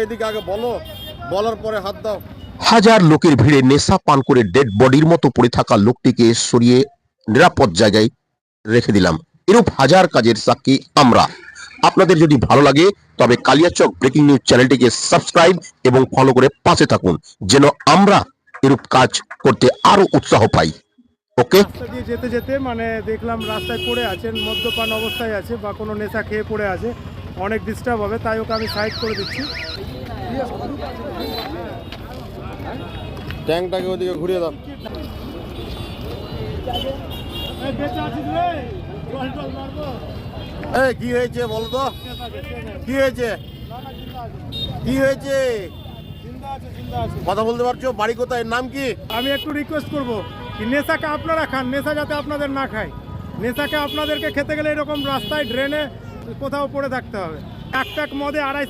এদিকে আগে বলো, বলার পরে হাত দাও। হাজার লোকের ভিড়ে নেশা পান করে ডেড বডির মতো পড়ে থাকা লোকটিকে সরিয়ে নিরাপদ জায়গায় রেখে দিলাম। এরূপ হাজার কাজের সাক্ষী আমরা। আপনাদের যদি ভালো লাগে তবে কালিয়াচক ব্রেকিং নিউজ চ্যানেলটিকে সাবস্ক্রাইব এবং ফলো করে পাশে থাকুন, যেন আমরা এরূপ কাজ করতে আরো উৎসাহ পাই। ওকে। রাস্তা দিয়ে যেতে যেতে মানে দেখলাম রাস্তায় পড়ে আছেন, মদ্যপান অবস্থায় আছে বা কোনো নেশা খেয়ে পড়ে আছে, অনেক ডিস্টার্ব হবে, তাই ওকে আমি সাইড করে দিচ্ছি। ট্যাঙ্কটাকে ওদিকে ঘুরিয়ে দাও। এই কি হয়েছে বলো তো, কি হয়েছে, কি হয়েছে? কথা বলতে পারছো? বাড়ি কোথায়, নাম কি? আমি একটু রিকোয়েস্ট করবো কি নেশাকে আপনারা খান, নেশা যাতে আপনাদের না খায়। নেশাকে আপনাদেরকে খেতে গেলে এরকম রাস্তায় ড্রেনে কোথাও পড়ে থাকতে হবে। এক প্যাক মদে 250